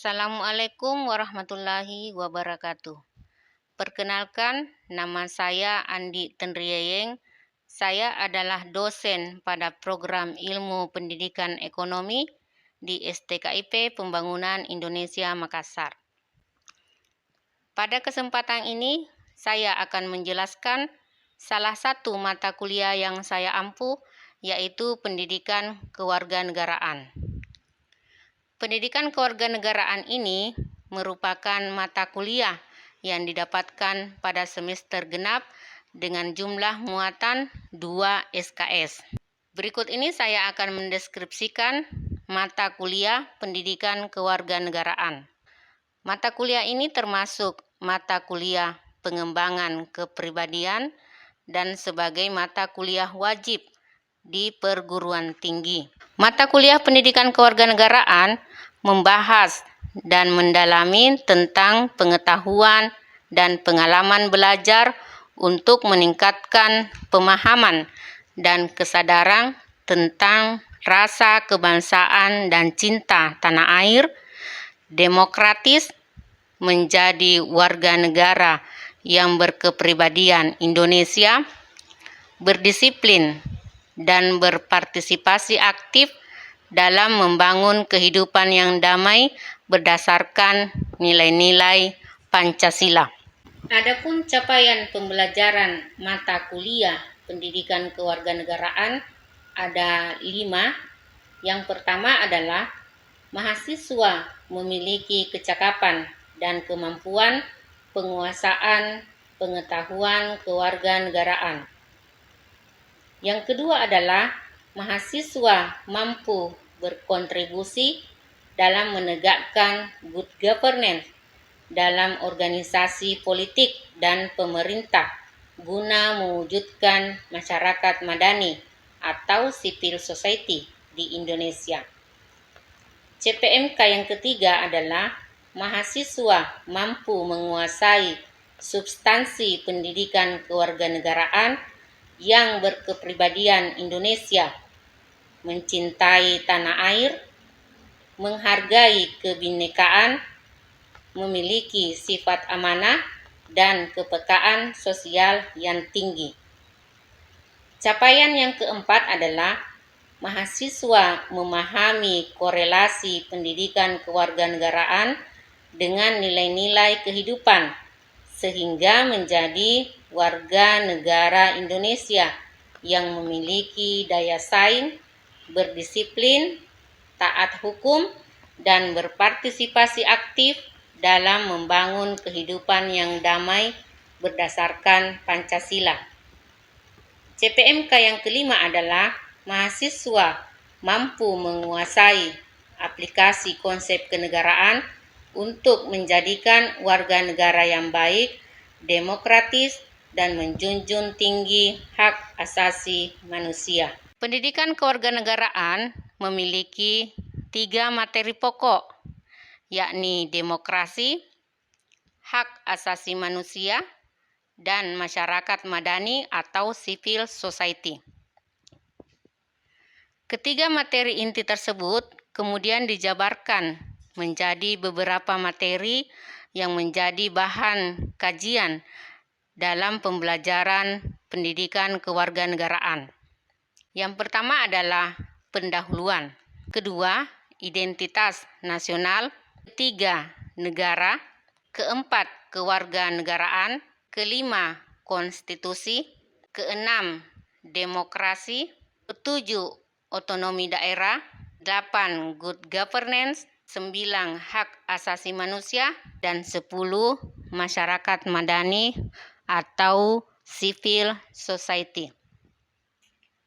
Assalamualaikum warahmatullahi wabarakatuh. Perkenalkan, nama saya Andi Tenrieyeng. Saya adalah dosen pada program Ilmu Pendidikan Ekonomi di STKIP Pembangunan Indonesia Makassar. Pada kesempatan ini, saya akan menjelaskan salah satu mata kuliah yang saya ampu, yaitu Pendidikan Kewarganegaraan. Pendidikan kewarganegaraan ini merupakan mata kuliah yang didapatkan pada semester genap dengan jumlah muatan 2 SKS. Berikut ini saya akan mendeskripsikan mata kuliah Pendidikan Kewarganegaraan. Mata kuliah ini termasuk mata kuliah pengembangan kepribadian dan sebagai mata kuliah wajib di perguruan tinggi. Mata kuliah Pendidikan Kewarganegaraan membahas dan mendalami tentang pengetahuan dan pengalaman belajar untuk meningkatkan pemahaman dan kesadaran tentang rasa kebangsaan dan cinta tanah air, demokratis, menjadi warga negara yang berkepribadian Indonesia, berdisiplin, dan berpartisipasi aktif dalam membangun kehidupan yang damai berdasarkan nilai-nilai Pancasila. Adapun capaian pembelajaran mata kuliah Pendidikan Kewarganegaraan ada 5. Yang pertama adalah mahasiswa memiliki kecakapan dan kemampuan penguasaan pengetahuan kewarganegaraan. Yang kedua adalah mahasiswa mampu berkontribusi dalam menegakkan good governance dalam organisasi politik dan pemerintah guna mewujudkan masyarakat madani atau civil society di Indonesia. CPMK yang ketiga adalah mahasiswa mampu menguasai substansi pendidikan kewarganegaraan yang berkepribadian Indonesia, mencintai tanah air, menghargai kebinekaan, memiliki sifat amanah, dan kepekaan sosial yang tinggi. Capaian yang keempat adalah mahasiswa memahami korelasi pendidikan kewarganegaraan dengan nilai-nilai kehidupan, sehingga menjadi warga negara Indonesia yang memiliki daya saing, berdisiplin, taat hukum, dan berpartisipasi aktif dalam membangun kehidupan yang damai berdasarkan Pancasila. CPMK yang kelima adalah mahasiswa mampu menguasai aplikasi konsep kenegaraan untuk menjadikan warga negara yang baik, demokratis, dan menjunjung tinggi hak asasi manusia. Pendidikan kewarganegaraan memiliki 3 materi pokok, yakni demokrasi, hak asasi manusia, dan masyarakat madani atau civil society. Ketiga materi inti tersebut kemudian dijabarkan menjadi beberapa materi yang menjadi bahan kajian dalam pembelajaran pendidikan kewarganegaraan. Yang pertama adalah pendahuluan, kedua identitas nasional, ketiga negara, keempat kewarganegaraan, kelima konstitusi, keenam demokrasi, ketujuh otonomi daerah, 8 good governance, 9 hak asasi manusia, dan 10 masyarakat madani atau civil society.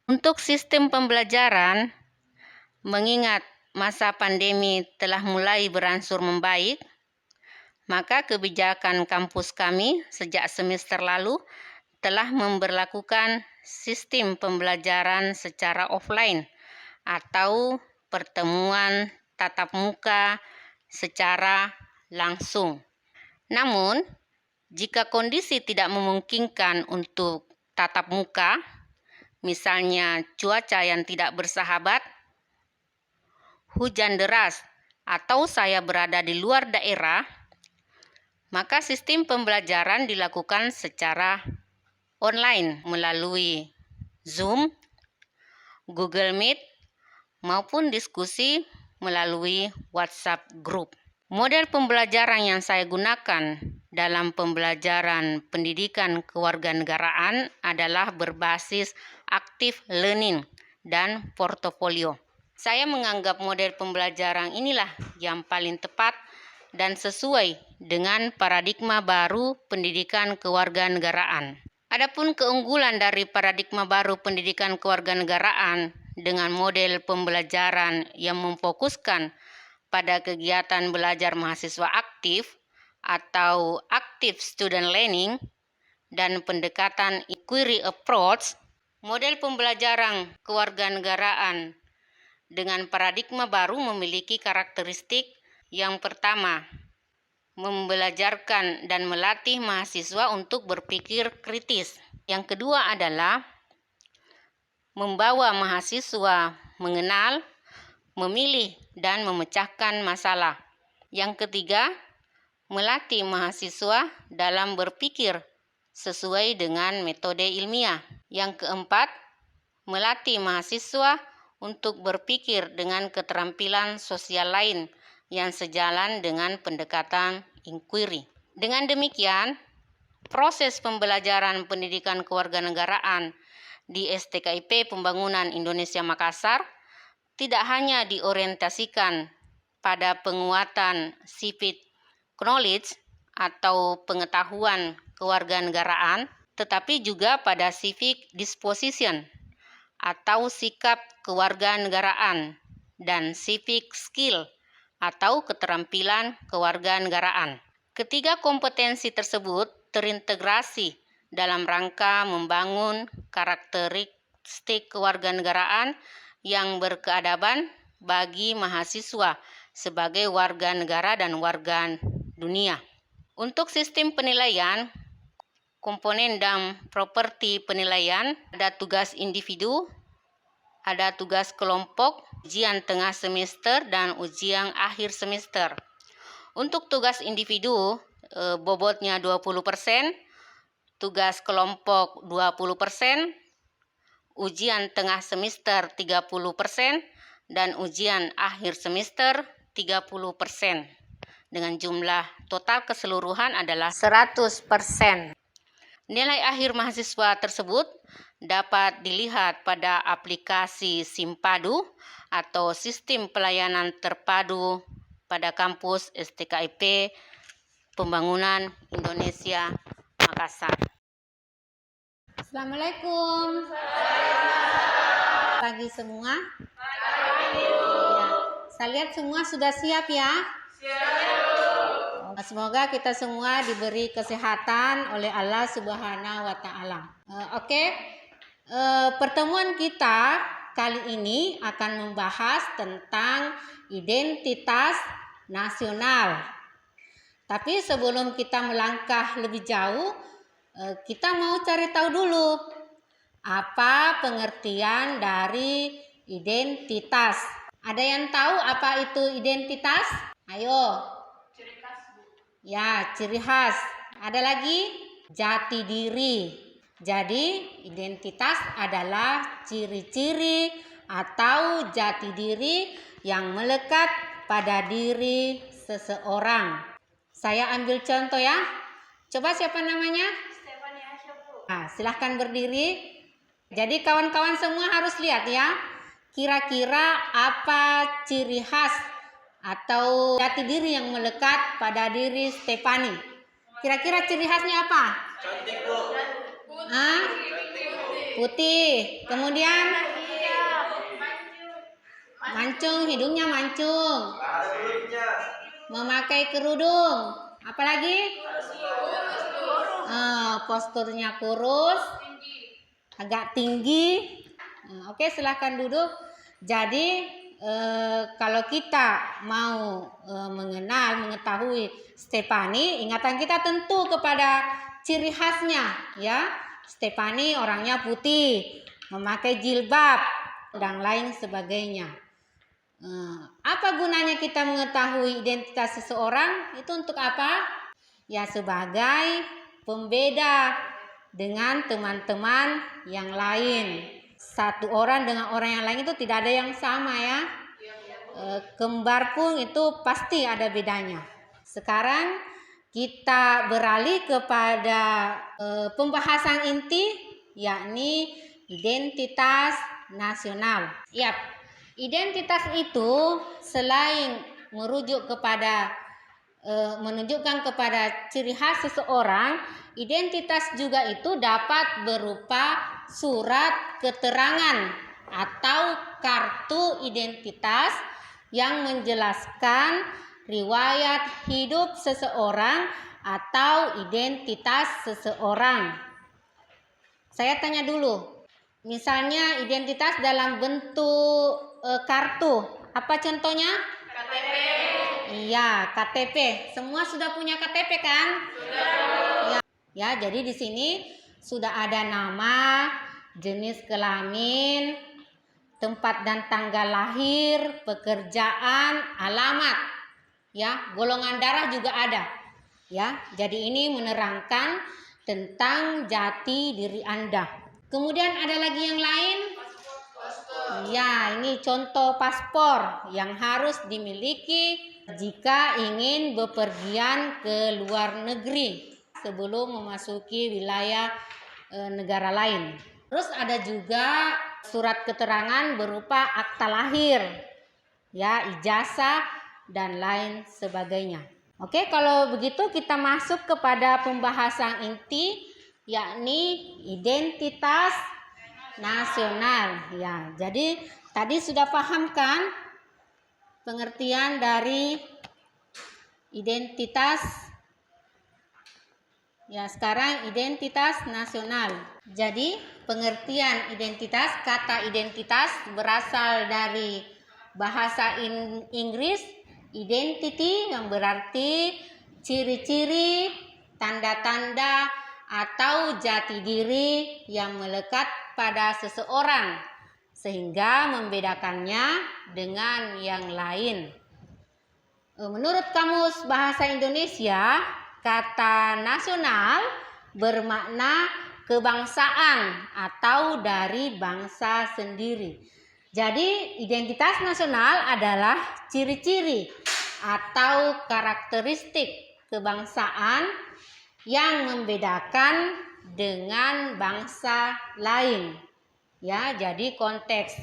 Untuk sistem pembelajaran, mengingat masa pandemi telah mulai berangsur membaik, maka kebijakan kampus kami sejak semester lalu telah memberlakukan sistem pembelajaran secara offline atau pertemuan tatap muka secara langsung. Namun, jika kondisi tidak memungkinkan untuk tatap muka, misalnya cuaca yang tidak bersahabat, hujan deras, atau saya berada di luar daerah, maka sistem pembelajaran dilakukan secara online melalui Zoom, Google Meet, maupun diskusi melalui WhatsApp Group. Model pembelajaran yang saya gunakan dalam pembelajaran pendidikan kewarganegaraan adalah berbasis active learning dan portofolio. Saya menganggap model pembelajaran inilah yang paling tepat dan sesuai dengan paradigma baru pendidikan kewarganegaraan. Adapun keunggulan dari paradigma baru pendidikan kewarganegaraan dengan model pembelajaran yang memfokuskan pada kegiatan belajar mahasiswa aktif atau active student learning dan pendekatan inquiry approach, model pembelajaran kewarganegaraan dengan paradigma baru memiliki karakteristik yang pertama, membelajarkan dan melatih mahasiswa untuk berpikir kritis. Yang kedua adalah membawa mahasiswa mengenal, memilih, dan memecahkan masalah. Yang ketiga, melatih mahasiswa dalam berpikir sesuai dengan metode ilmiah. Yang keempat, melatih mahasiswa untuk berpikir dengan keterampilan sosial lain yang sejalan dengan pendekatan inquiry. Dengan demikian, proses pembelajaran pendidikan kewarganegaraan di STKIP Pembangunan Indonesia Makassar tidak hanya diorientasikan pada penguatan civic knowledge atau pengetahuan kewarganegaraan, tetapi juga pada civic disposition atau sikap kewarganegaraan dan civic skill atau keterampilan kewarganegaraan. Ketiga kompetensi tersebut terintegrasi dalam rangka membangun karakteristik kewarganegaraan yang berkeadaban bagi mahasiswa sebagai warga negara dan warga dunia. Untuk sistem penilaian, komponen dan properti penilaian, ada tugas individu, ada tugas kelompok, ujian tengah semester, dan ujian akhir semester. Untuk tugas individu, bobotnya 20%, tugas kelompok 20%, ujian tengah semester 30%, dan ujian akhir semester 30%. Dengan jumlah total keseluruhan adalah 100%. Nilai akhir mahasiswa tersebut dapat dilihat pada aplikasi Simpadu atau Sistem Pelayanan Terpadu pada kampus STKIP Pembangunan Indonesia Makassar. Assalamualaikum. Pagi semua. Ya, saya lihat semua sudah siap ya. Semoga kita semua diberi kesehatan oleh Allah Subhanahu wa Ta'ala. Pertemuan kita kali ini akan membahas tentang identitas nasional. Tapi sebelum kita melangkah lebih jauh, kita mau cari tahu dulu apa pengertian dari identitas. Ada yang tahu apa itu identitas? Ayo. Ya, ciri khas. Ada lagi? Jati diri. Jadi, identitas adalah ciri-ciri atau jati diri yang melekat pada diri seseorang. Saya ambil contoh ya. Coba siapa namanya? Stefania Asyabu. Nah, silahkan berdiri. Jadi kawan-kawan semua harus lihat ya. Kira-kira apa ciri khas atau jati diri yang melekat pada diri Stefani? Kira-kira ciri khasnya apa? Cantik, Bu. Putih. Kemudian mancung, hidungnya mancung. Memakai kerudung. Apalagi? Posturnya kurus, agak tinggi. Oke, silahkan duduk. Jadi kalau kita mau mengetahui Stefani, ingatan kita tentu kepada ciri khasnya ya. Stefani orangnya putih, memakai jilbab dan lain sebagainya. Apa gunanya kita mengetahui identitas seseorang? Itu untuk apa? Ya, sebagai pembeda dengan teman-teman yang lain. Satu orang dengan orang yang lain itu tidak ada yang sama ya. Kembar pun itu pasti ada bedanya. Sekarang kita beralih kepada pembahasan inti, yakni identitas nasional. Ya, identitas itu selain merujuk kepada menunjukkan kepada ciri khas seseorang, identitas juga itu dapat berupa surat keterangan atau kartu identitas yang menjelaskan riwayat hidup seseorang atau identitas seseorang. Saya tanya dulu, misalnya identitas dalam bentuk kartu, apa contohnya? KTP. Iya, KTP. Semua sudah punya KTP kan? Sudah. Ya, jadi di sini sudah ada nama, jenis kelamin, tempat dan tanggal lahir, pekerjaan, alamat. Ya, golongan darah juga ada. Ya, jadi ini menerangkan tentang jati diri Anda. Kemudian ada lagi yang lain? Ya, ini contoh paspor yang harus dimiliki jika ingin bepergian ke luar negeri sebelum memasuki wilayah negara lain. Terus ada juga surat keterangan berupa akta lahir, ya, ijazah dan lain sebagainya. Oke, kalau begitu kita masuk kepada pembahasan inti, yakni identitas nasional. Ya, jadi tadi sudah paham kan pengertian dari identitas? Ya, sekarang identitas nasional. Jadi pengertian identitas, kata identitas berasal dari bahasa Inggris identity yang berarti ciri-ciri, tanda-tanda atau jati diri yang melekat pada seseorang sehingga membedakannya dengan yang lain. Menurut Kamus Bahasa Indonesia, kata nasional bermakna kebangsaan atau dari bangsa sendiri. Jadi identitas nasional adalah ciri-ciri atau karakteristik kebangsaan yang membedakan dengan bangsa lain. Ya, jadi konteks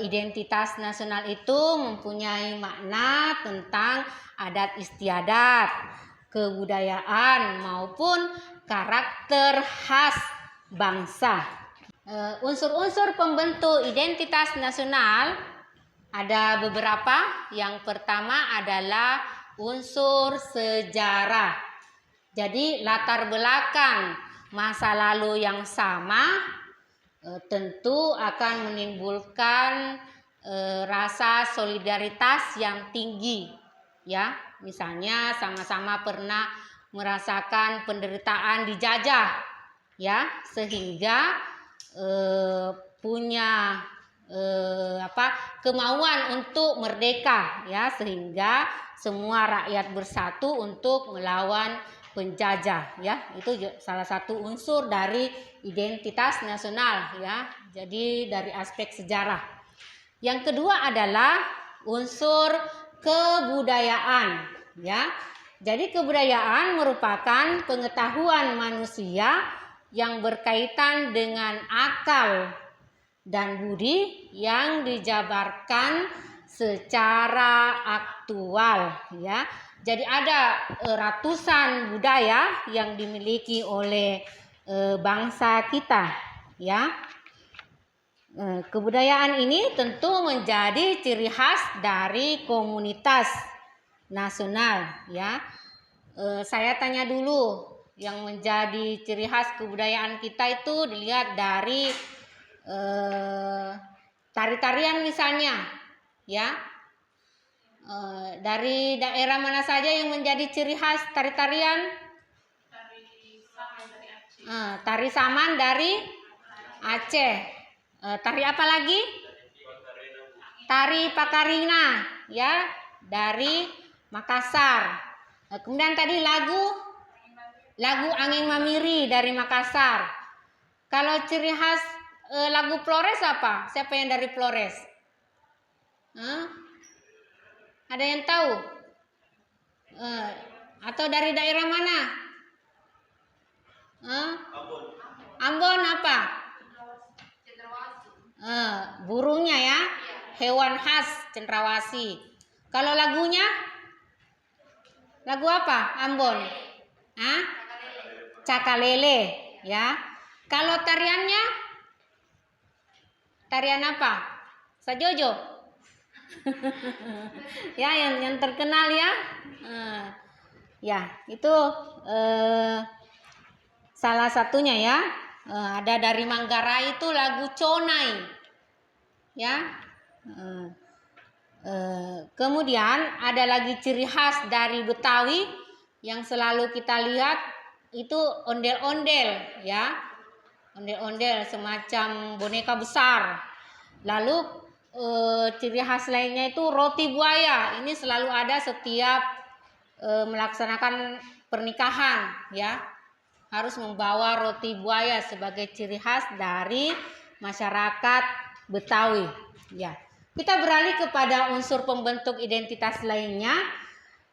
identitas nasional itu mempunyai makna tentang adat istiadat, kebudayaan maupun karakter khas bangsa. Unsur-unsur pembentuk identitas nasional ada beberapa. Yang pertama adalah unsur sejarah. Jadi latar belakang masa lalu yang sama tentu akan menimbulkan rasa solidaritas yang tinggi, ya. Misalnya sama-sama pernah merasakan penderitaan dijajah, ya, sehingga punya kemauan untuk merdeka, ya, sehingga semua rakyat bersatu untuk melawan penjajah, ya. Itu salah satu unsur dari identitas nasional, ya. Jadi dari aspek sejarah. Yang kedua adalah unsur kebudayaan, ya. Jadi kebudayaan merupakan pengetahuan manusia yang berkaitan dengan akal dan budi yang dijabarkan secara aktual, ya. Jadi ada ratusan budaya yang dimiliki oleh bangsa kita, ya. Kebudayaan ini tentu menjadi ciri khas dari komunitas nasional, ya. Saya tanya dulu, yang menjadi ciri khas kebudayaan kita itu dilihat dari tari-tarian misalnya, ya. Dari daerah mana saja yang menjadi ciri khas tari-tarian? Tari Saman dari Aceh. Tari apa lagi? Tari Pakarina ya dari Makassar. Kemudian tadi lagu Angin Mamiri dari Makassar. Kalau ciri khas lagu Flores apa? Siapa yang dari Flores? Ada yang tahu? Atau dari daerah mana? Ambon apa? Burungnya ya, hewan khas cendrawasih. Kalau lagunya, lagu apa? Ambon? Cakalele, ya. Kalau tariannya, tarian apa? Sajojo. Ya, yang terkenal ya. Ya, itu salah satunya ya. Ada dari Manggarai itu lagu Conai. Ya. Kemudian ada lagi ciri khas dari Betawi yang selalu kita lihat itu ondel-ondel ya. Ondel-ondel semacam boneka besar. Lalu ciri khas lainnya itu roti buaya. Ini selalu ada setiap melaksanakan pernikahan ya. Harus membawa roti buaya sebagai ciri khas dari masyarakat Betawi ya. Kita beralih kepada unsur pembentuk identitas lainnya,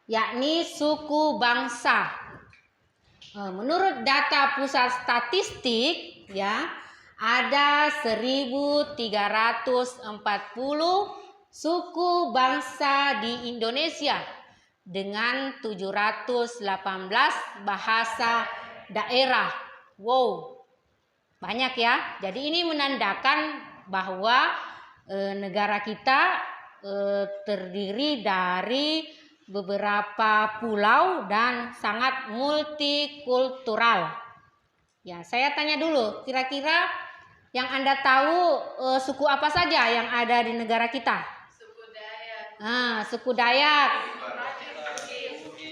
yakni suku bangsa. Menurut data Pusat Statistik, ya, ada 1.340 suku bangsa di Indonesia dengan 718 bahasa daerah. Wow, banyak ya. Jadi ini menandakan bahwa negara kita terdiri dari beberapa pulau dan sangat multikultural. Ya, saya tanya dulu, kira-kira yang Anda tahu suku apa saja yang ada di negara kita? Suku Dayak. Suku Dayak,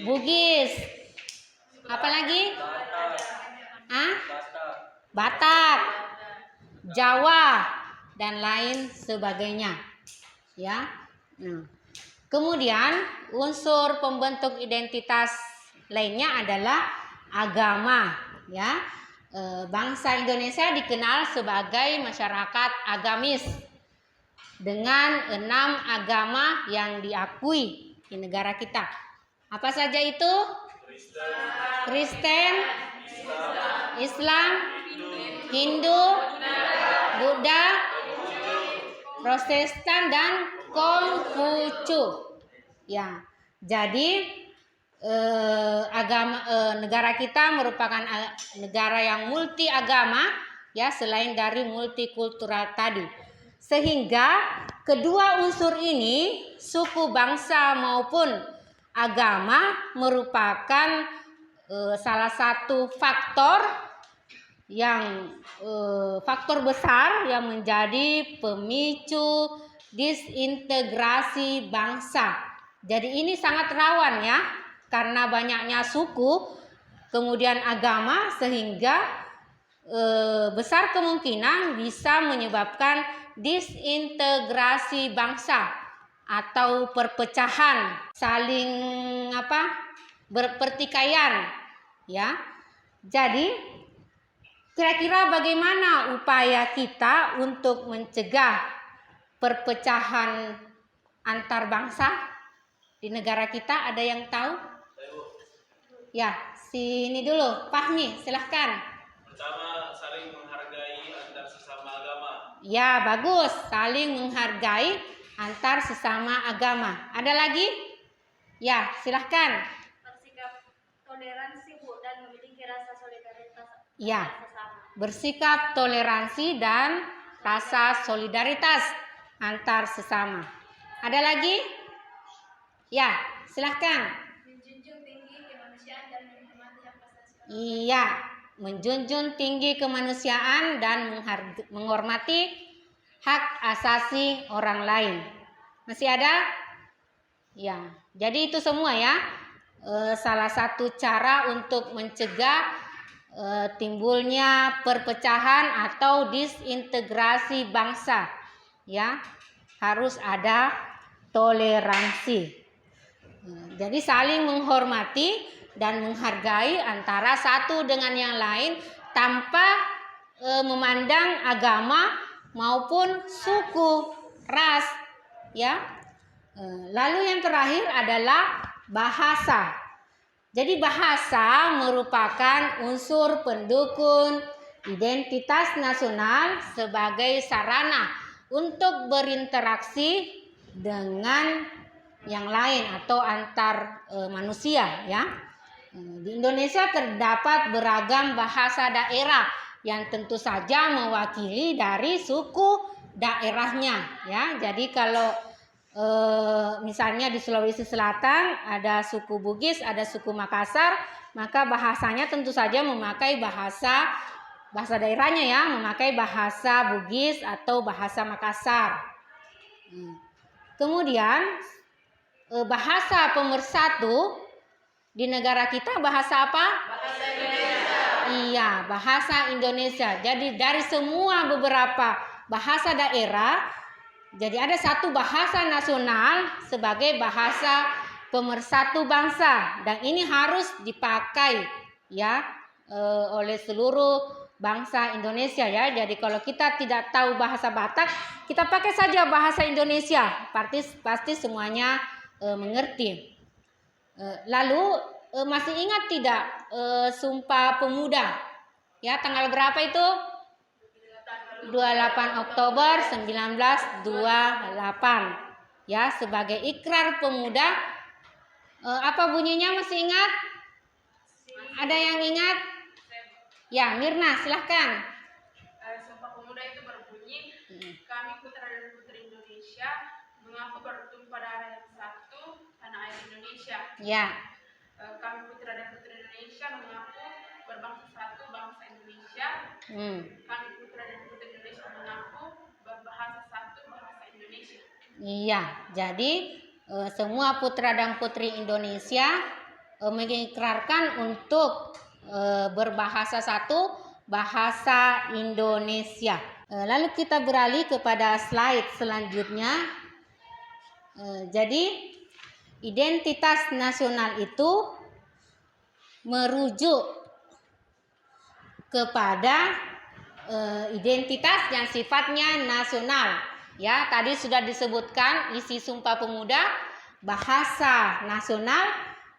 Bugis, apa lagi? Batak, Jawa, dan lain sebagainya ya. Kemudian unsur pembentuk identitas lainnya adalah agama ya. Bangsa Indonesia dikenal sebagai masyarakat agamis dengan 6 agama yang diakui di negara kita. Apa saja itu? Kristen, Islam, Hindu, Buddha, Protestan, dan Konghucu. Ya, jadi negara kita merupakan negara yang multi agama, ya, selain dari multikultural tadi. Sehingga kedua unsur ini, suku bangsa maupun agama, merupakan salah satu faktor besar yang menjadi pemicu disintegrasi bangsa. Jadi ini sangat rawan ya, karena banyaknya suku kemudian agama, sehingga besar kemungkinan bisa menyebabkan disintegrasi bangsa atau perpecahan, saling berpertikaian ya. Jadi kira-kira bagaimana upaya kita untuk mencegah perpecahan antar bangsa di negara kita? Ada yang tahu? Ya, sini dulu, Fahmi, silahkan. Pertama, saling menghargai antar sesama agama. Ya, bagus, saling menghargai antar sesama agama. Ada lagi? Ya, silahkan. Bersikap toleransi, Bu, dan memiliki rasa solidaritas. Ya, bersikap toleransi dan rasa solidaritas antar sesama. Ada lagi? Ya, silahkan. Menjunjung tinggi kemanusiaan dan menghormati hak asasi. Iya, menjunjung tinggi kemanusiaan dan menghormati hak asasi orang lain. Masih ada? Ya, jadi itu semua ya. Salah satu cara untuk mencegah timbulnya perpecahan atau disintegrasi bangsa ya. harus ada toleransi. Jadi saling menghormati dan menghargai antara satu dengan yang lain tanpa memandang agama maupun suku, ras, ya. Lalu yang terakhir adalah bahasa. Jadi bahasa merupakan unsur pendukung identitas nasional sebagai sarana untuk berinteraksi dengan yang lain atau antar manusia, ya. Di Indonesia terdapat beragam bahasa daerah yang tentu saja mewakili dari suku daerahnya, ya. Jadi kalau misalnya di Sulawesi Selatan ada suku Bugis, ada suku Makassar, maka bahasanya tentu saja memakai bahasa daerahnya, ya, memakai bahasa Bugis atau bahasa Makassar. Kemudian bahasa pemersatu di negara kita bahasa apa? Bahasa Indonesia. Iya, bahasa Indonesia. Jadi dari semua beberapa bahasa daerah, jadi ada satu bahasa nasional sebagai bahasa pemersatu bangsa, dan ini harus dipakai, ya, oleh seluruh bangsa Indonesia, ya. Jadi kalau kita tidak tahu bahasa Batak, kita pakai saja bahasa Indonesia, pasti semuanya mengerti. Lalu masih ingat tidak Sumpah Pemuda? Ya, tanggal berapa itu? 28 Oktober 1928. Ya, sebagai ikrar pemuda. Apa bunyinya, masih ingat? Ada yang ingat? Ya, Mirna, silahkan. Sumpah Pemuda itu berbunyi, kami putra dan putri Indonesia mengaku bertumpu pada air satu, tanah air Indonesia. Ya. Kami putra dan putri Indonesia mengaku berbangsa satu, bangsa Indonesia. Kami putra dan putri Indonesia mengaku berbahasa satu, bahasa Indonesia. Iya, jadi semua putra dan putri Indonesia mengikrarkan untuk berbahasa satu, bahasa Indonesia. Lalu kita beralih kepada slide selanjutnya. Jadi identitas nasional itu merujuk kepada identitas yang sifatnya nasional. Ya, tadi sudah disebutkan isi Sumpah Pemuda, bahasa nasional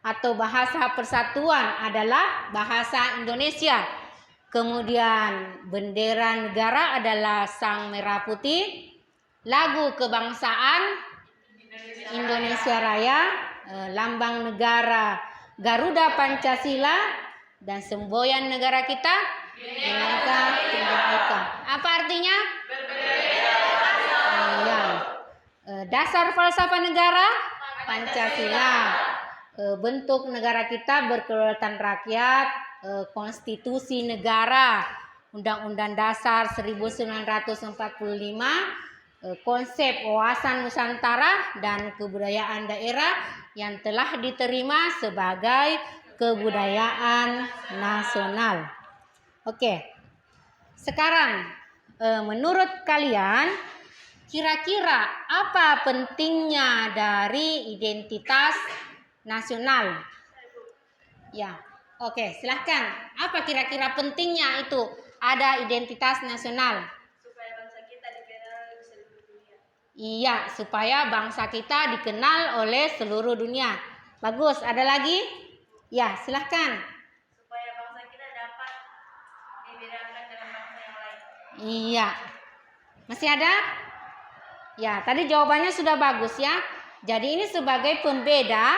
atau bahasa persatuan adalah bahasa Indonesia. Kemudian bendera negara adalah Sang Merah Putih, lagu kebangsaan Indonesia Raya, lambang negara Garuda Pancasila, dan semboyan negara kita Bhinneka Tunggal Ika. Apa artinya? Ya. Dasar falsafah negara Pancasila. Bentuk negara kita berkedaulatan rakyat, konstitusi negara, Undang-Undang Dasar 1945, konsep wawasan Nusantara dan kebudayaan daerah yang telah diterima sebagai kebudayaan nasional. Oke. Sekarang menurut kalian kira-kira apa pentingnya dari identitas nasional? Ya, oke, silahkan. Apa kira-kira pentingnya itu ada identitas nasional? Supaya bangsa kita dikenal di seluruh dunia. Iya, supaya bangsa kita dikenal oleh seluruh dunia. Bagus, ada lagi? Ya, silahkan. Supaya bangsa kita dapat dibedakan dengan bangsa yang lain. Iya. Masih ada? Ya, tadi jawabannya sudah bagus, ya. Jadi ini sebagai pembeda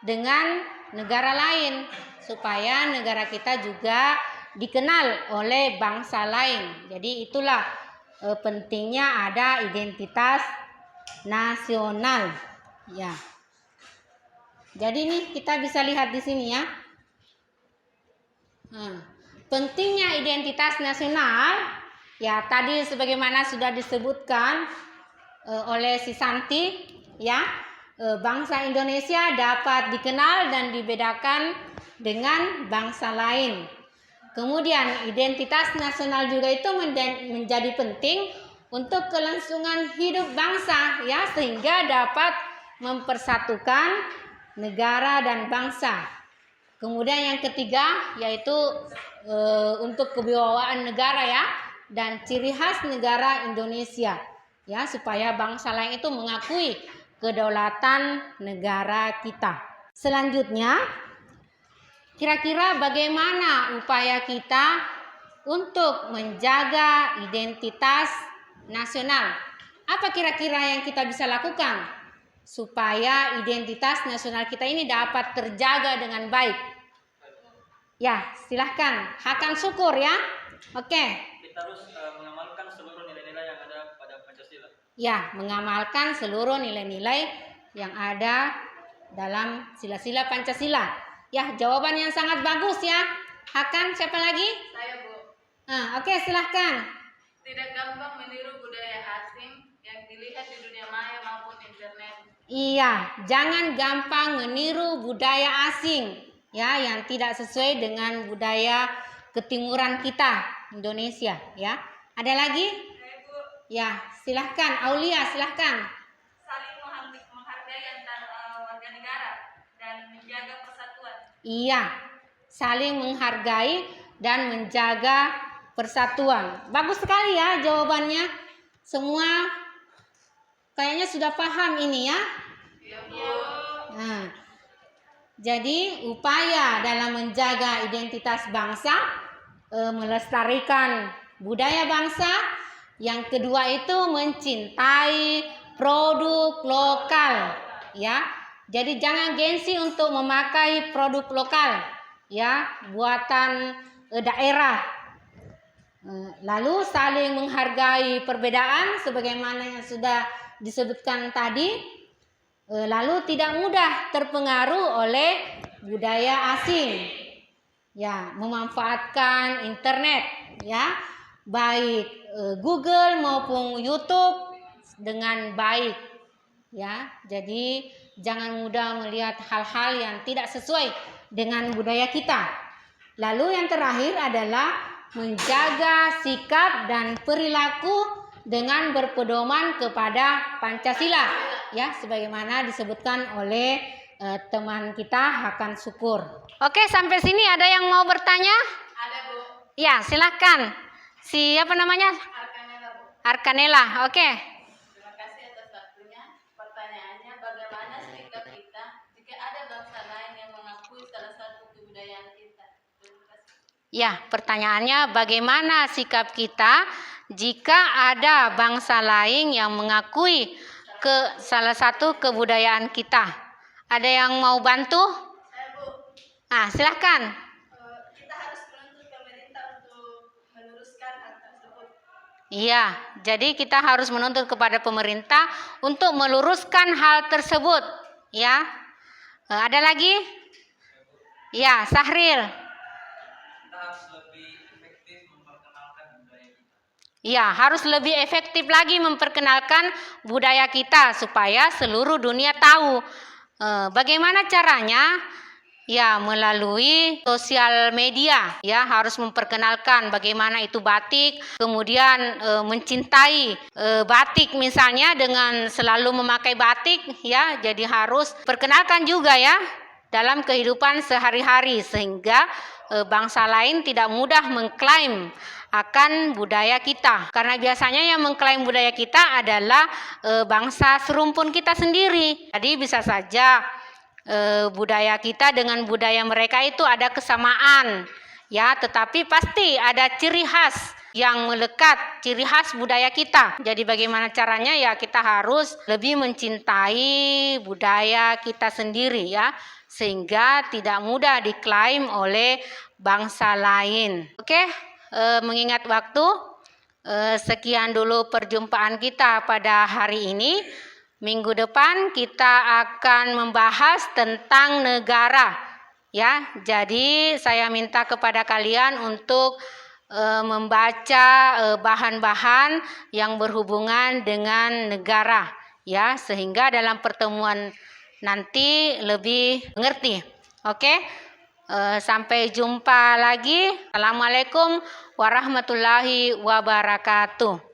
dengan negara lain, supaya negara kita juga dikenal oleh bangsa lain. Jadi itulah pentingnya ada identitas nasional. Ya. Jadi ini kita bisa lihat di sini, ya. Pentingnya identitas nasional, ya, tadi sebagaimana sudah disebutkan oleh si Santi, ya, bangsa Indonesia dapat dikenal dan dibedakan dengan bangsa lain. Kemudian identitas nasional juga itu menjadi penting untuk kelangsungan hidup bangsa, ya, sehingga dapat mempersatukan negara dan bangsa. Kemudian yang ketiga yaitu untuk kewibawaan negara, ya, dan ciri khas negara Indonesia, ya, supaya bangsa lain itu mengakui kedaulatan negara kita. Selanjutnya, kira-kira bagaimana upaya kita untuk menjaga identitas nasional? Apa kira-kira yang kita bisa lakukan supaya identitas nasional kita ini dapat terjaga dengan baik? Ya, silahkan. Hakan Syukur, ya. Oke. Kita harus mengamalkan seluruh nilai-nilai yang ada pada Pancasila. Ya, mengamalkan seluruh nilai-nilai yang ada dalam sila-sila Pancasila. Ya, jawaban yang sangat bagus, ya. Hakan, siapa lagi? Saya, Bu. Oke, silahkan. Tidak gampang meniru budaya asing yang dilihat di dunia maya maupun internet. Iya, jangan gampang meniru budaya asing, ya, yang tidak sesuai dengan budaya ketimuran kita, Indonesia, ya. Ada lagi? Saya, Bu, Ya, silahkan. Aulia, silahkan. saling menghargai antar warga negara dan menjaga persatuan. Iya, saling menghargai dan menjaga persatuan. Bagus sekali, ya, jawabannya. Semua kayaknya sudah paham ini, ya. Iya, Bu. Nah, jadi upaya dalam menjaga identitas bangsa, melestarikan budaya bangsa. Yang kedua itu mencintai produk lokal, ya. Jadi jangan gengsi untuk memakai produk lokal, ya, buatan daerah. Lalu saling menghargai perbedaan sebagaimana yang sudah disebutkan tadi. Lalu tidak mudah terpengaruh oleh budaya asing, ya, memanfaatkan internet, ya, baik Google maupun YouTube dengan baik, ya. Jadi jangan mudah melihat hal-hal yang tidak sesuai dengan budaya kita. Lalu yang terakhir adalah menjaga sikap dan perilaku dengan berpedoman kepada Pancasila, ya, sebagaimana disebutkan oleh teman kita Hakan Syukur. Oke, sampai sini ada yang mau bertanya? Ada, Bu. Ya, silakan. Siapa namanya? Arkanela, Bu. Arkanela. Oke. Terima kasih atas waktunya. Pertanyaannya, bagaimana sikap kita jika ada bangsa lain yang mengakui salah satu kebudayaan kita? Terima kasih. Ya, pertanyaannya bagaimana sikap kita jika ada bangsa lain yang mengakui salah satu kebudayaan kita? Ada yang mau bantu? Saya, Bu, Silahkan. kita harus menuntut pemerintah untuk meluruskan hal tersebut. Iya, jadi kita harus menuntut kepada pemerintah untuk meluruskan hal tersebut, ya. Ada lagi? Ya, Sahril. Kita harus lebih efektif memperkenalkan budaya kita. Ya, harus lebih efektif lagi memperkenalkan budaya kita supaya seluruh dunia tahu. Bagaimana caranya? Ya, melalui sosial media, ya, harus memperkenalkan bagaimana itu batik, kemudian mencintai batik misalnya dengan selalu memakai batik, ya. Jadi harus perkenalkan juga, ya, dalam kehidupan sehari-hari sehingga bangsa lain tidak mudah mengklaim akan budaya kita. Karena biasanya yang mengklaim budaya kita adalah bangsa serumpun kita sendiri. Jadi bisa saja budaya kita dengan budaya mereka itu ada kesamaan, ya, tetapi pasti ada ciri khas yang melekat, ciri khas budaya kita. Jadi bagaimana caranya? Ya, kita harus lebih mencintai budaya kita sendiri, ya, sehingga tidak mudah diklaim oleh bangsa lain. Oke, mengingat waktu, sekian dulu perjumpaan kita pada hari ini. Minggu depan kita akan membahas tentang negara, ya. Jadi saya minta kepada kalian untuk membaca bahan-bahan yang berhubungan dengan negara, ya, sehingga dalam pertemuan nanti lebih mengerti. Oke? Sampai jumpa lagi. Assalamualaikum warahmatullahi wabarakatuh.